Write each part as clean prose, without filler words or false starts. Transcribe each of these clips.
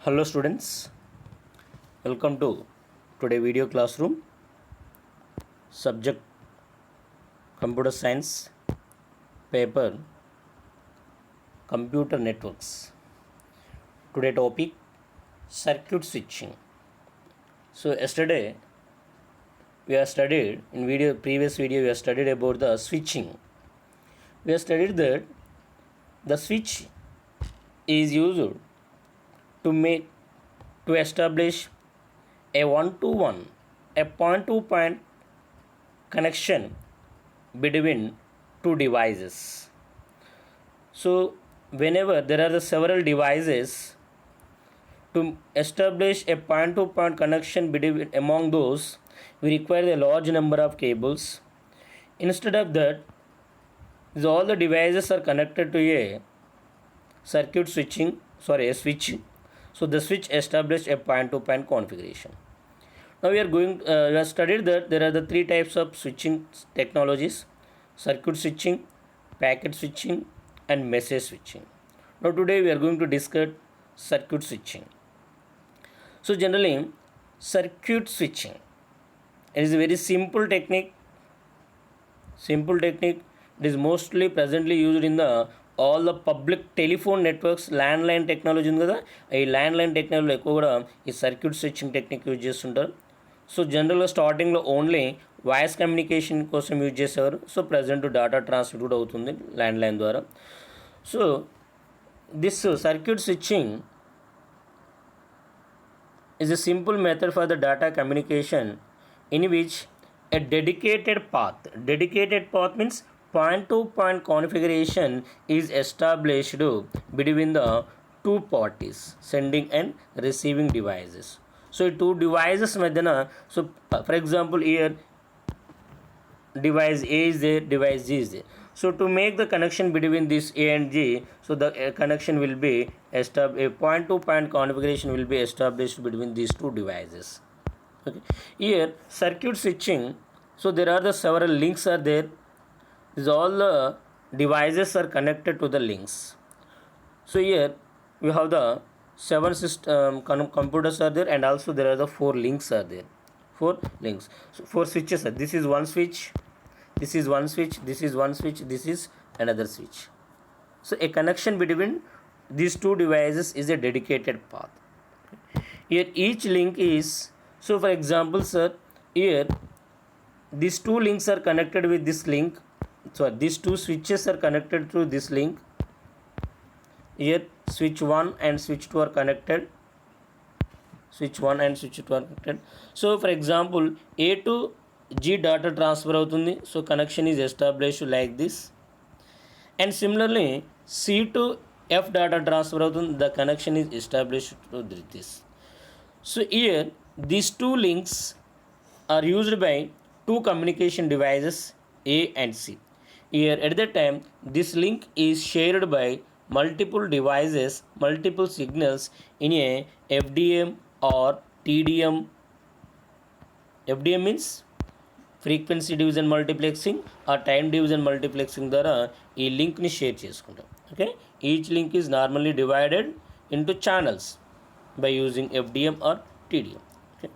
Hello students, welcome to today video classroom. Subject Computer Science, paper Computer Networks. Today topic circuit switching. So yesterday we have studied in previous video we have studied about the switching. We have studied that the switch is used to establish a one-to-one, a point-to-point connection between two devices. So whenever there are the several devices, to establish a point-to-point connection between among those, we require a large number of cables. Instead of that, all the devices are connected to a switch. So the switch established a point-to-point configuration. Now we have studied that there are the three types of switching technologies: circuit switching, packet switching, and message switching. Now today we are going to discuss circuit switching. So generally, circuit switching is a very simple technique. It is mostly presently used in all the public telephone networks. Landline technology ఉంది కదా, ఈ landline టెక్నాలజీలో ఎక్కువ కూడా ఈ circuit switching technique use చేస్తుంటారు. So జనరల్గా స్టార్టింగ్లో ఓన్లీ వాయిస్ కమ్యూనికేషన్ కోసం యూజ్ చేసేవారు. సో ప్రజెంట్ డేటా ట్రాన్స్మిట్ కూడా అవుతుంది ల్యాండ్లైన్ ద్వారా. So this circuit switching is a simple method for the data communication in which a dedicated path means point-to-point configuration is established between the two parties, sending and receiving devices. So two devices madhyana, so for example here device A is there, device G is there. So to make the connection between this A and G, so the connection will be a point-to-point configuration will be established between these two devices. Okay. Here circuit switching, so there are the several links are there. These all the devices are connected to the links. So here we have the seven computers are there, and also there are the four links are there. So four switches are. This is one switch, this is one switch, this is one switch, this is another switch. So a connection between these two devices is a dedicated path. Here each link is, so for example sir, here these two links are connected with this link. So these two switches are connected through this link. Here switch 1 and switch 2 are connected. So for example A to G data transfer అవుతుంది. So connection is established like this. And similarly C to F data transfer అవుతుంది. The connection is established through this. So here these two links are used by two communication devices A and C. Here at that time this link is shared by multiple devices, multiple signals in a FDM or TDM. FDM means frequency division multiplexing or time division multiplexing ద్వారా ఈ లింక్ని share చేసుకుంటాం. Okay, each link is normally divided into channels by using FDM or TDM. Okay.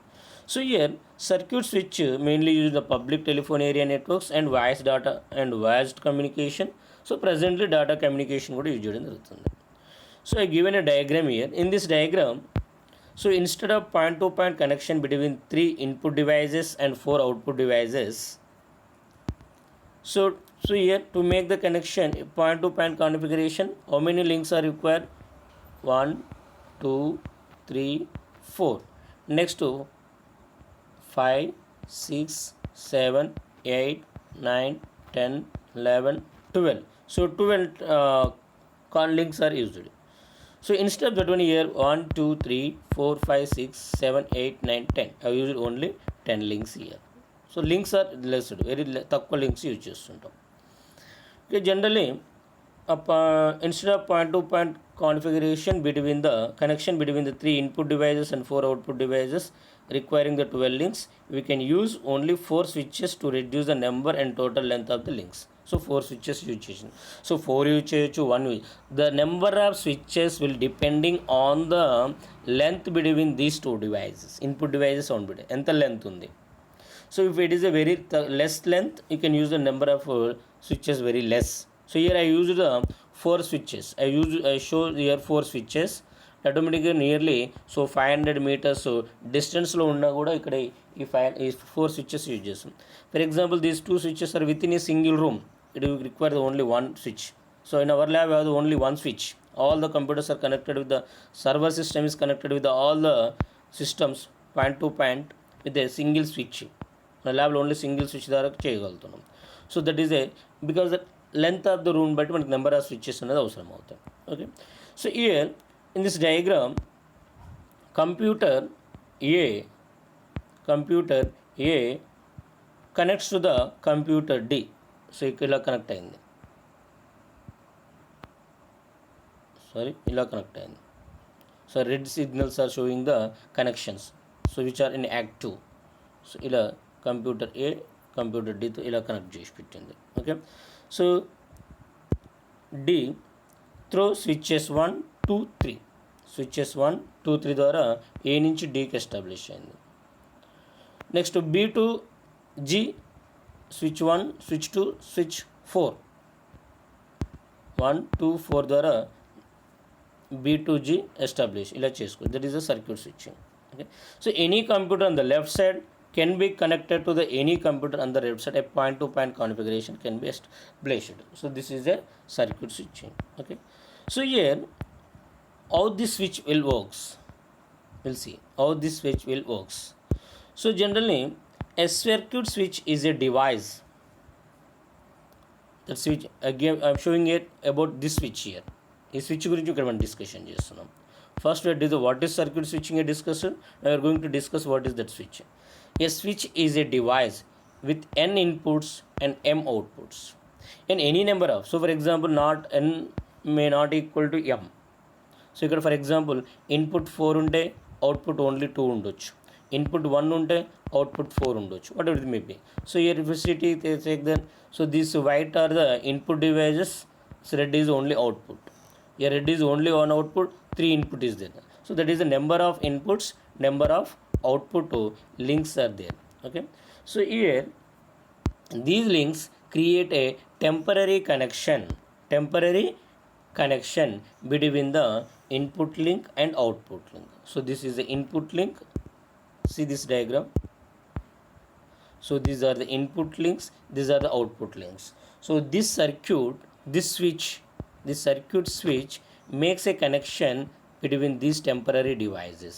So here circuit switch mainly use the public telephone area networks and voice data and voice communication. So presently data communication కూడా use చేయడం జరుగుతుంది. So I given a diagram here. In this diagram, so instead of point-to-point connection between 3 input devices and 4 output devices, so here to make the connection point-to-point configuration, how many links are required? 1, 2, 3, 4. Next to 5, 6, 7, 8, 9, 10, 11, 12. So 12 links are used. So instead of that one here 1, 2, 3, 4, 5, 6, 7, 8, 9, 10. I have used only 10 links here. So links are less, very తక్కువ links use చేస్తుంటాం. Okay, generally instead of point-to-point configuration between the connection between the 3 input devices and 4 output devices requiring the 12 links, we can use only 4 switches to reduce the number and total length of the links. So 4 switches use చేసింది. So 4 use చేయొచ్చు, 1 use. The number of switches will depending on the length between these 2 devices. Input devices output ఎంత length ఉంది. So if it is a very less length, you can use the number of switches very less. So here I used 4 switches. I show here 4 switches. Automatically nearly so 500 meters డిస్టెన్స్లో ఉన్నా కూడా ఇక్కడ ఈ 4 switches use చేస్తాం. For example these 2 switches are within a single room. It will require only 1 switch. So in our lab we have only 1 switch. All the computers are connected with the server system is connected with all the systems point to point with a single switch. మన ల్యాబ్లో only single switch ద్వారా చేయగలుగుతున్నాం. So that is because the length of the room బట్టి మనకి number of switches అనేది అవసరం అవుతాయి. Okay, so here in this diagram computer A connects to the computer D. So ఇక్కడ ఇలా కనెక్ట్ అయింది, ఇలా కనెక్ట్ అయింది. So red signals are showing the connections so which are in active. So ఇలా computer A computer డితో ఇలా connect చేసి పెట్టింది. Okay, so D through switches 1, 2, 3 switches 1, 2, 3 ద్వారా ఏ నుంచి డీకి ఎస్టాబ్లిష్ అయింది. Next B to G switch 1, switch 2, switch 4 1, 2, 4 ద్వారా బి టు జి ఎస్టాబ్లిష్ ఇలా చేసుకో. That is the circuit switching. Okay, so any computer on the left side can be connected to the any computer on the right side. A point to point configuration can be established. So this is a circuit switching. Okay, so here how this switch will works, we'll see how this switch will works. So generally a circuit switch is a device. That switch again I'm showing it about this switch here. This switch gurinchi ikkada మనం discussion చేస్తున్నాం. First we did what is circuit switching a discussion. Now we are going to discuss what is that switch. A switch is a device with n inputs and m outputs and any number of, so for example not n may not equal to m. So ఇక్కడ for example input 4 ఉంటే output only 2 ఉండొచ్చు, input 1 ఉంటే output 4 ఉండొచ్చు, whatever it may be. So here if you see take then, so these white are the input devices, so red is only output. Here red is only one output, 3 input is there. So that is the number of inputs, number of output links are there. Okay, so here these links create a temporary connection between the input link and output link. So this is the input link, see this diagram. So these are the input links, these are the output links. So this circuit switch makes a connection between these temporary devices.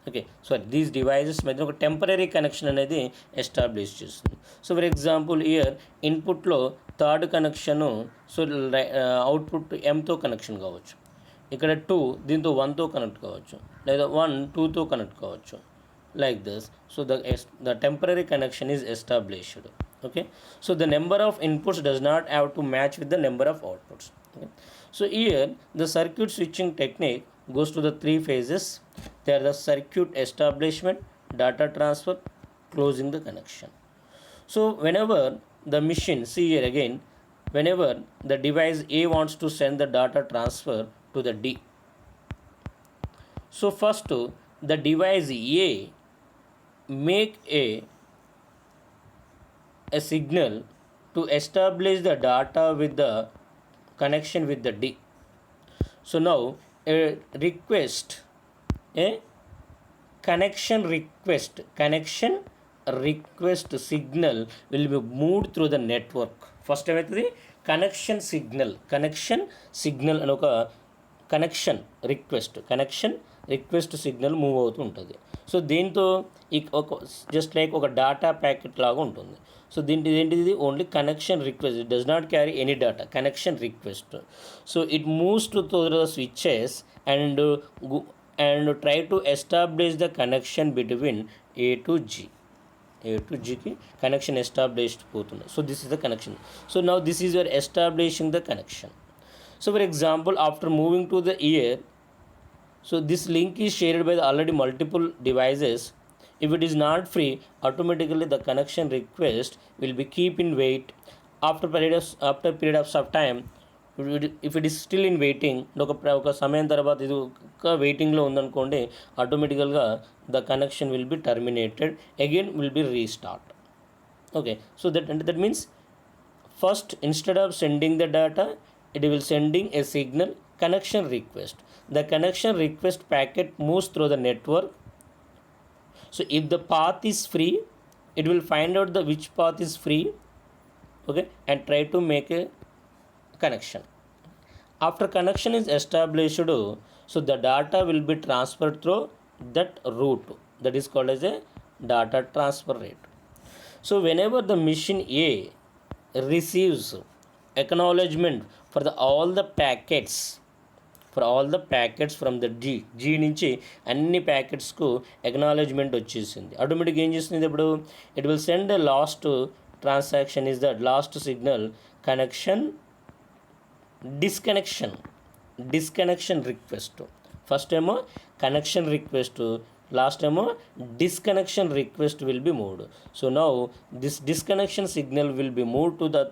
Okay, so these devices మధ్య ఒక temporary connection అనేది establish చేస్తుంది. So for example year ఇన్పుట్లో third connection, so output ఎంతో connection కావచ్చు, ఇక్కడ 2 దీంతో 1తో connect కావచ్చు, లేదా 1 2తో కనెక్ట్ కావచ్చు, like this. So the temporary connection is established. Okay, so the number of inputs does not have to match with the number of outputs. Okay. So here the circuit switching technique goes to the 3 phases. They are the circuit establishment, data transfer, closing the connection. So whenever the machine, see here again, whenever the device A wants to send the data transfer to the D, so first the device A make a signal to establish the data with the connection with the D. So now a connection request signal will be moved through the network. First ఏమవుతుంది, connection signal అని ఒక connection request signal move అవుతూ ఉంటుంది. So దీంతో ఒక just like ఒక data packet లాగా ఉంటుంది. సో ఏంటిది only connection request, it does not carry any data, connection request. So it moves to the switches and try to establish the connection between A to జికి connection establish పోతుంది. So this is the connection. So now this is your establishing the connection. So for example after moving to the here, so this link is shared by the already multiple devices. If it is not free, automatically the connection request will be keep in wait after period of some time, if it is still in waiting, ఒక సమయం తర్వాత ఇది ఒక వెయిటింగ్లో ఉందనుకోండి, ఆటోమేటికల్గా the connection will be terminated, again will be restart. Okay, so that means first, instead of sending the data, it will sending a signal connection request. The connection request packet moves through the network. So if the path is free, it will find out the which path is free, okay, and try to make a connection. After connection is established, so the data will be transferred through that route, that is called as a data transfer rate. So whenever the machine A receives acknowledgement for all the packets from the G నుంచి అన్ని ప్యాకెట్స్కు acknowledgement వచ్చేసింది. ఆటోమేటిక్గా ఏం చేస్తుంది ఇప్పుడు, it will send the last transaction is the last signal connection disconnection request. First ఏమో connection request, last time disconnection request will be moved. So now this disconnection signal will be moved to the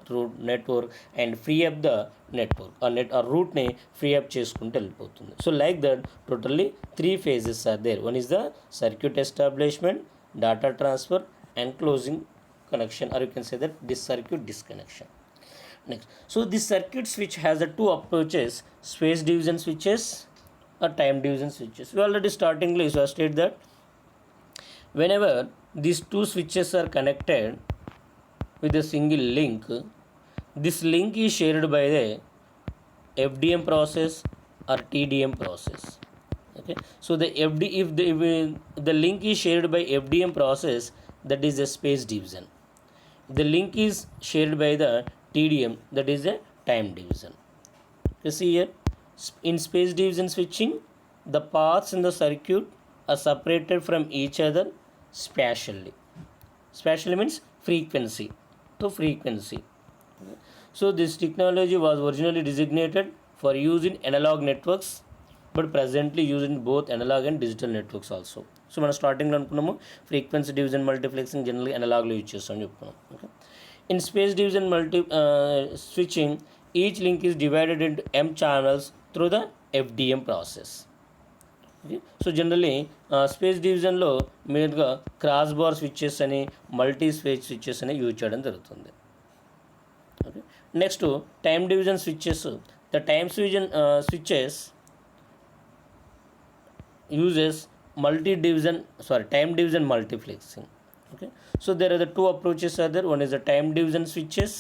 network and free up the network or route ne free up చేసుకుంటూ వెళ్ళిపోతుంది. So like that totally 3 phases are there. One is the circuit establishment, data transfer and closing connection, or you can say that this circuit disconnection. Next, so this circuit switch has the 2 approaches, space division switches or time division switches. We already startingly so I state that whenever these 2 switches are connected with a single link, this link is shared by the FDM process or TDM process. Okay, so if the link is shared by FDM process, that is a space division. The link is shared by the TDM, that is a time division. You see here, in space division switching, the paths in the circuit are separated from each other spatially. Spatially means frequency to frequency. So this technology was originally designated for use in analog networks, but presently used in both analog and digital networks also. So మనం స్టార్టింగ్లో అనుకున్నాము frequency division multiplexing జనరల్గా అనలాగ్లో use చేస్తామని చెప్పుకున్నాం. Okay, in space division switching, each link is divided into M channels through the FDM process. Okay, so generally space డివిజన్లో మెయిన్గా cross bar switches అని multi space switches అని యూజ్ చేయడం జరుగుతుంది. Okay, next time division switches. The time switches uses time division multiplexing. Okay, so there are the 2 approaches are there. One is the time division switches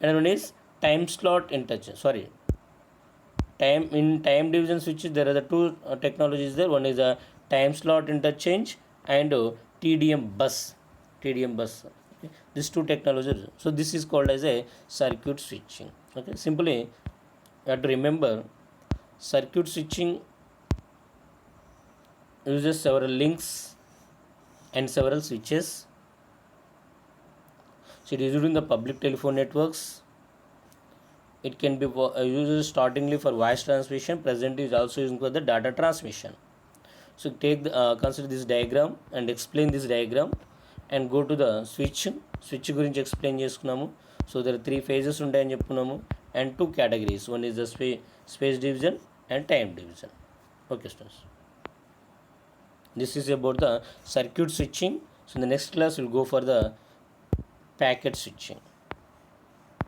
and one is time slot interchange. Time division switches there are the 2 technologies there. One is a time slot interchange and TDM bus. Okay, these 2 technologies. So this is called as a circuit switching. Okay, simply you have to remember circuit switching uses several links and several switches. So it is used in the public telephone networks. It can be used startingly for voice transmission. Presently is also used for the data transmission. So consider this diagram and explain this diagram and go to the switch గురించి explain చేసుకున్నాము. So there are 3 phases ఉంటాయని చెప్పుకున్నాము and 2 categories. One is the space division and time division. Okay students, this is about the circuit switching. So in the next class we'll go for the packet switching.